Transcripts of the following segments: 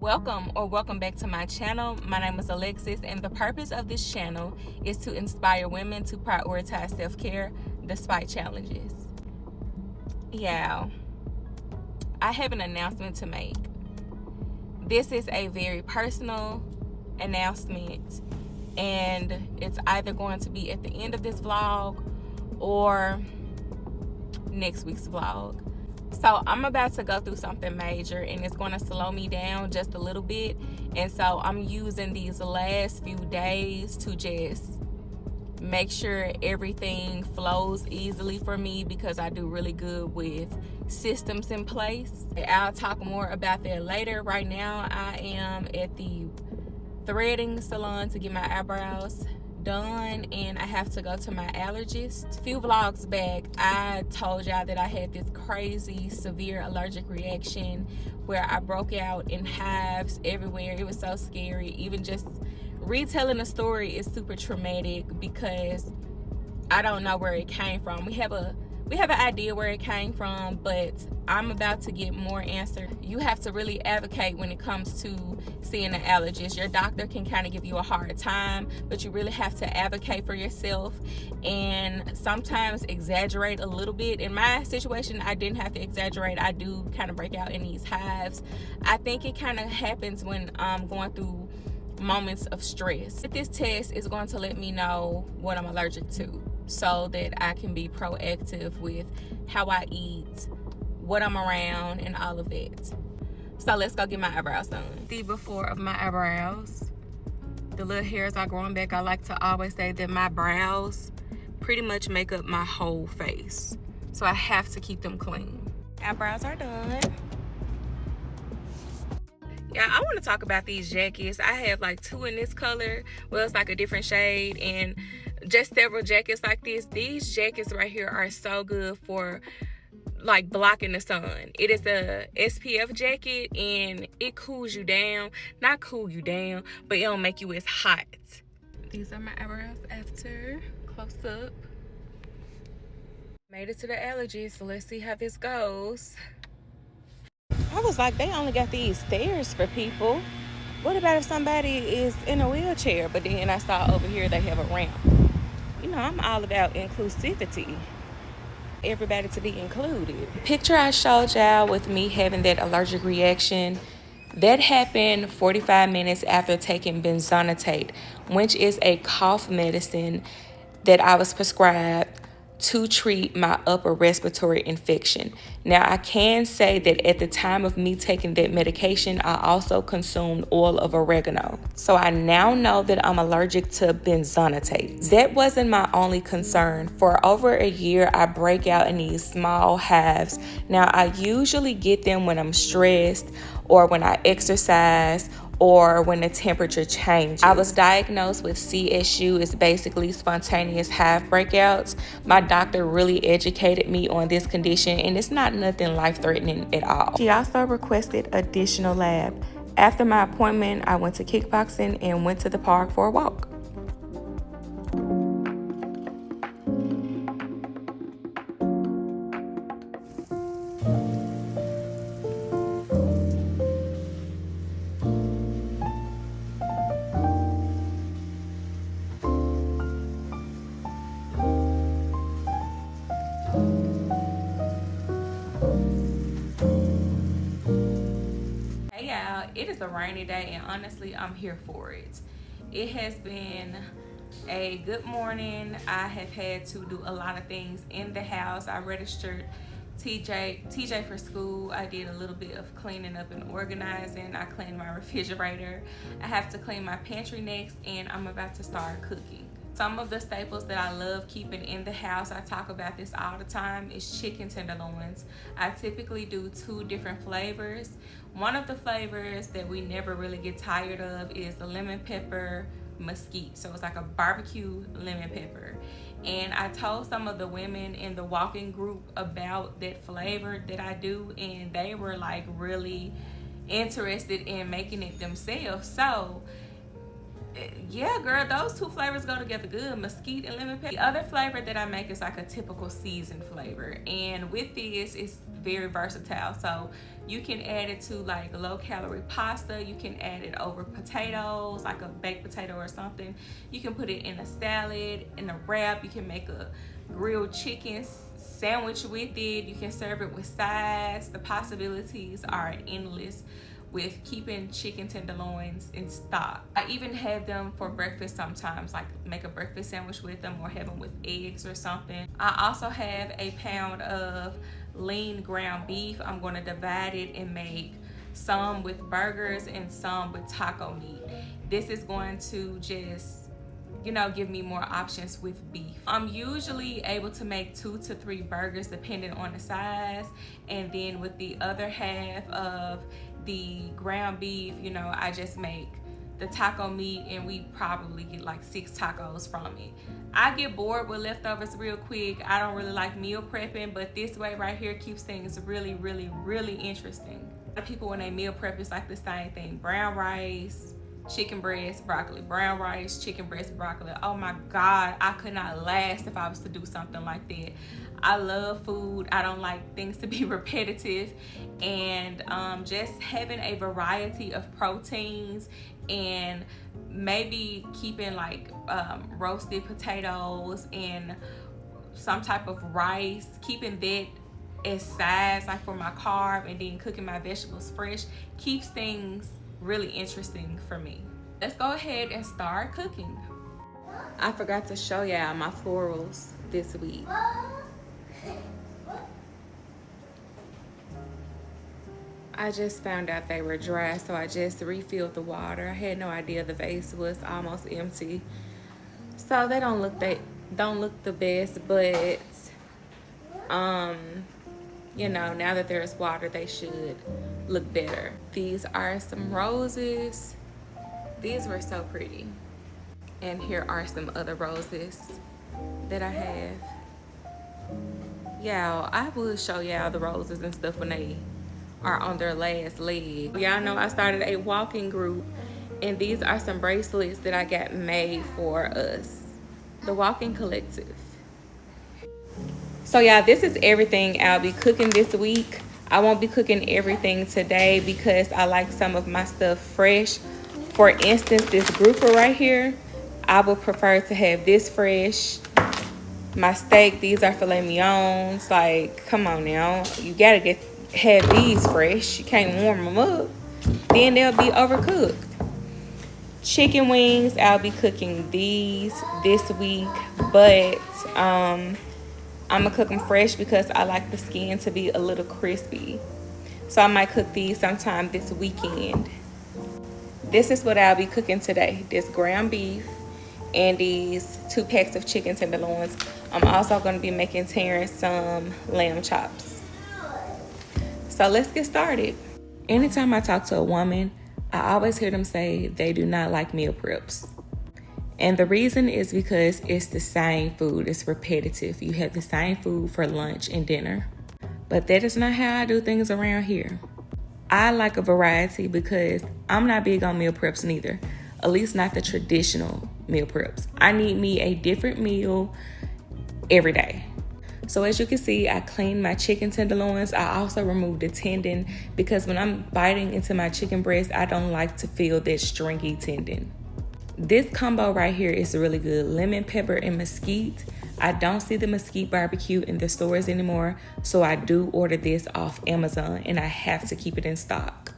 Welcome back to my channel. My name is Alexis, and the purpose of this channel is to inspire women to prioritize self-care despite challenges. Yeah, I have an announcement to make. This is a very personal announcement, and it's either going to be at the end of this vlog or next week's vlog. So I'm about to go through something major, and it's going to slow me down just a little bit. And so I'm using these last few days to just make sure everything flows easily for me, because I do really good with systems in place. I'll talk more about that later. Right now I am at the threading salon to get my eyebrows done, and I have to go to my allergist. A few vlogs back I told y'all that I had this crazy severe allergic reaction where I broke out in hives everywhere. It was so scary. Even just retelling the story is super traumatic because I don't know where it came from. We have an idea where it came from, but I'm about to get more answers. You have to really advocate when it comes to seeing an allergist. Your doctor can kind of give you a hard time, but you really have to advocate for yourself and sometimes exaggerate a little bit. In my situation, I didn't have to exaggerate. I do kind of break out in these hives. I think it kind of happens when I'm going through moments of stress. This test is going to let me know what I'm allergic to, so that I can be proactive with how I eat, what I'm around, and all of that. So let's go get my eyebrows done. The before of my eyebrows, the little hairs are growing back. I like to always say that my brows pretty much make up my whole face, so I have to keep them clean. Eyebrows are done. Yeah, I want to talk about these jackets. I have like two in this color. Well, it's like a different shade, and just several jackets like this. These jackets right here are so good for like blocking the sun. It is a SPF jacket, and it cools you down. Not cool you down, but it don't make you as hot. These are my eyebrows after close up. Made it to the allergist, so let's see how this goes. I was like, they only got these stairs for people. What about if somebody is in a wheelchair? But then I saw over here they have a ramp. You know, I'm all about inclusivity. Everybody to be included. The picture I showed y'all with me having that allergic reaction, that happened 45 minutes after taking benzonatate, which is a cough medicine that I was prescribed to treat my upper respiratory infection. Now, I can say that at the time of me taking that medication, I also consumed oil of oregano. So I now know that I'm allergic to benzonatate. That wasn't my only concern. For over a year, I break out in these small hives. Now, I usually get them when I'm stressed or when I exercise or when the temperature changes. I was diagnosed with CSU. It's basically spontaneous hive breakouts. My doctor really educated me on this condition, and it's not nothing life-threatening at all. She also requested additional lab. After my appointment, I went to kickboxing and went to the park for a walk. It is a rainy day, and honestly, I'm here for it. It has been a good morning. I have had to do a lot of things in the house. I registered TJ for school. I did a little bit of cleaning up and organizing. I cleaned my refrigerator. I have to clean my pantry next, and I'm about to start cooking. Some of the staples that I love keeping in the house, I talk about this all the time, is chicken tenderloins. I typically do 2 different flavors. One of the flavors that we never really get tired of is the lemon pepper mesquite. So it's like a barbecue lemon pepper. And I told some of the women in the walking group about that flavor that I do, and they were like really interested in making it themselves. So Yeah, girl, those two flavors go together good, mesquite and lemon pepper. The other flavor that I make is like a typical seasoned flavor, and with this, it's very versatile. So you can add it to like low calorie pasta, you can add it over potatoes, like a baked potato or something. You can put it in a salad, in a wrap. You can make a grilled chicken sandwich with it. You can serve it with sides. The possibilities are endless with keeping chicken tenderloins in stock. I even have them for breakfast sometimes, like make a breakfast sandwich with them or have them with eggs or something. I also have a pound of lean ground beef. I'm going to divide it and make some with burgers and some with taco meat. This is going to just, you know, give me more options with beef. I'm usually able to make 2 to 3 burgers depending on the size, and then with the other half of the ground beef, you know, I just make the taco meat, and we probably get like 6 tacos from it. I get bored with leftovers real quick. I don't really like meal prepping, but this way right here keeps things really, really, really interesting. A lot of people, when they meal prep, it's like the same thing: brown rice, chicken breast, broccoli, brown rice, chicken breast, broccoli. Oh my God, I could not last if I was to do something like that. I love food. I don't like things to be repetitive, and just having a variety of proteins and maybe keeping like roasted potatoes and some type of rice, keeping that as sides like for my carb, and then cooking my vegetables fresh keeps things really interesting for me. Let's go ahead and start cooking. I forgot to show y'all my florals this week. I just found out they were dry, so I just refilled the water. I had no idea the vase was almost empty, so they don't look the best, but you know, now that there's water, they should look better. These are some roses. These were so pretty. And here are some other roses that I have. Y'all, I will show y'all the roses and stuff when they are on their last leg. Y'all know I started a walking group, and these are some bracelets that I got made for us, the Walking Collective. So y'all, this is everything I'll be cooking this week. I won't be cooking everything today because I like some of my stuff fresh. For instance, this grouper right here, I would prefer to have this fresh. My steak, these are filet mignons. Like, come on now, you gotta have these fresh. You can't warm them up, then they'll be overcooked. Chicken wings, I'll be cooking these this week, but I'm gonna cook them fresh because I like the skin to be a little crispy. So I might cook these sometime this weekend. This is what I'll be cooking today: this ground beef and these 2 packs of chicken tenderloins. I'm also going to be making Terrence some lamb chops. So let's get started. Anytime I talk to a woman, I always hear them say they do not like meal preps. And the reason is because it's the same food. It's repetitive. You have the same food for lunch and dinner. But that is not how I do things around here. I like a variety because I'm not big on meal preps neither. At least not the traditional meal preps. I need me a different meal every day. So as you can see, I cleaned my chicken tenderloins. I also removed the tendon because when I'm biting into my chicken breast, I don't like to feel that stringy tendon. This combo right here is really good: lemon pepper and mesquite. I don't see the mesquite barbecue in the stores anymore, so I do order this off Amazon, and I have to keep it in stock.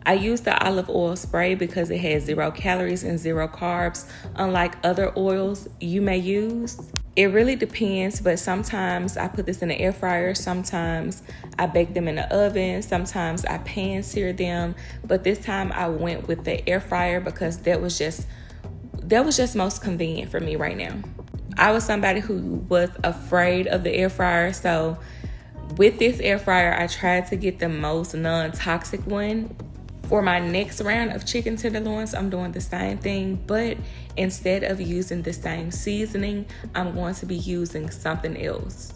I use the olive oil spray because it has 0 calories and 0 carbs, unlike other oils you may use. It really depends, but sometimes I put this in the air fryer, sometimes I bake them in the oven, sometimes I pan sear them, but this time I went with the air fryer because that was just most convenient for me right now. I was somebody who was afraid of the air fryer, so with this air fryer, I tried to get the most non-toxic one. For my next round of chicken tenderloins, I'm doing the same thing, but instead of using the same seasoning, I'm going to be using something else.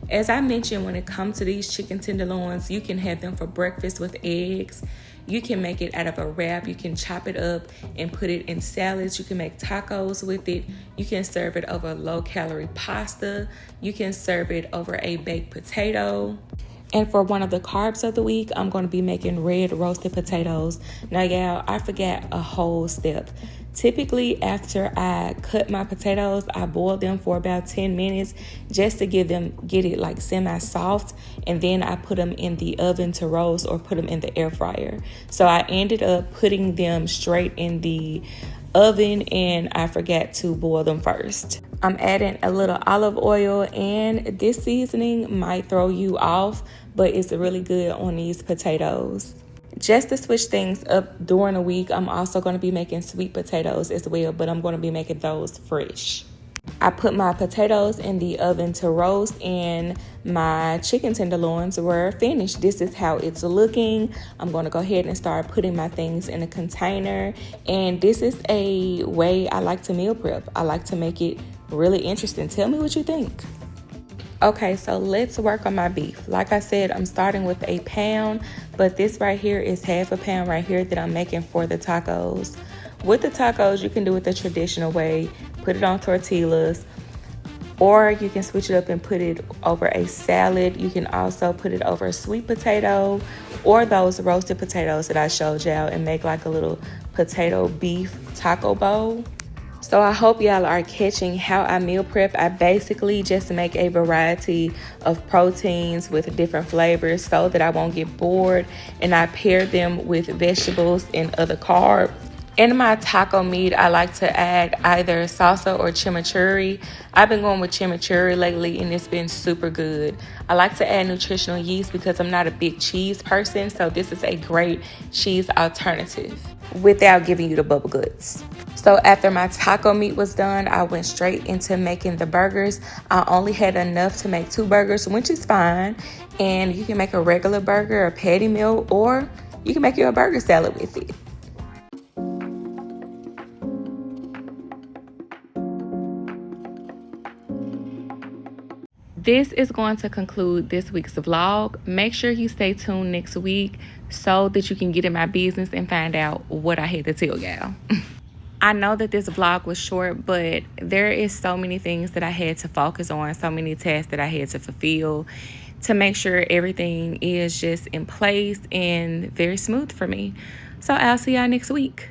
As I mentioned, when it comes to these chicken tenderloins, you can have them for breakfast with eggs. You can make it out of a wrap. You can chop it up and put it in salads. You can make tacos with it. You can serve it over low-calorie pasta. You can serve it over a baked potato. And for one of the carbs of the week, I'm going to be making red roasted potatoes. Now, y'all, I forgot a whole step. Typically, after I cut my potatoes, I boil them for about 10 minutes just to get it like semi-soft. And then I put them in the oven to roast or put them in the air fryer. So I ended up putting them straight in the oven and I forgot to boil them first. I'm adding a little olive oil, and this seasoning might throw you off, but it's really good on these potatoes. Just to switch things up during the week, I'm also going to be making sweet potatoes as well, but I'm going to be making those fresh. I put my potatoes in the oven to roast, and my chicken tenderloins were finished. This is how it's looking. I'm going to go ahead and start putting my things in a container, and this is a way I like to meal prep. I like to make it really interesting. Tell me what you think. Okay, so let's work on my beef. Like I said, I'm starting with a pound, but this right here is half a pound right here that I'm making for the tacos. With the tacos, you can do it the traditional way. Put it on tortillas, or you can switch it up and put it over a salad. You can also put it over a sweet potato or those roasted potatoes that I showed y'all and make like a little potato beef taco bowl. So I hope y'all are catching how I meal prep. I basically just make a variety of proteins with different flavors so that I won't get bored, and I pair them with vegetables and other carbs. In my taco meat, I like to add either salsa or chimichurri. I've been going with chimichurri lately, and it's been super good. I like to add nutritional yeast because I'm not a big cheese person, so this is a great cheese alternative without giving you the bubble guts. So after my taco meat was done, I went straight into making the burgers. I only had enough to make 2 burgers, which is fine. And you can make a regular burger, a patty meal, or you can make you a burger salad with it. This is going to conclude this week's vlog. Make sure you stay tuned next week so that you can get in my business and find out what I had to tell y'all. I know that this vlog was short, but there is so many things that I had to focus on, so many tasks that I had to fulfill to make sure everything is just in place and very smooth for me. So I'll see y'all next week.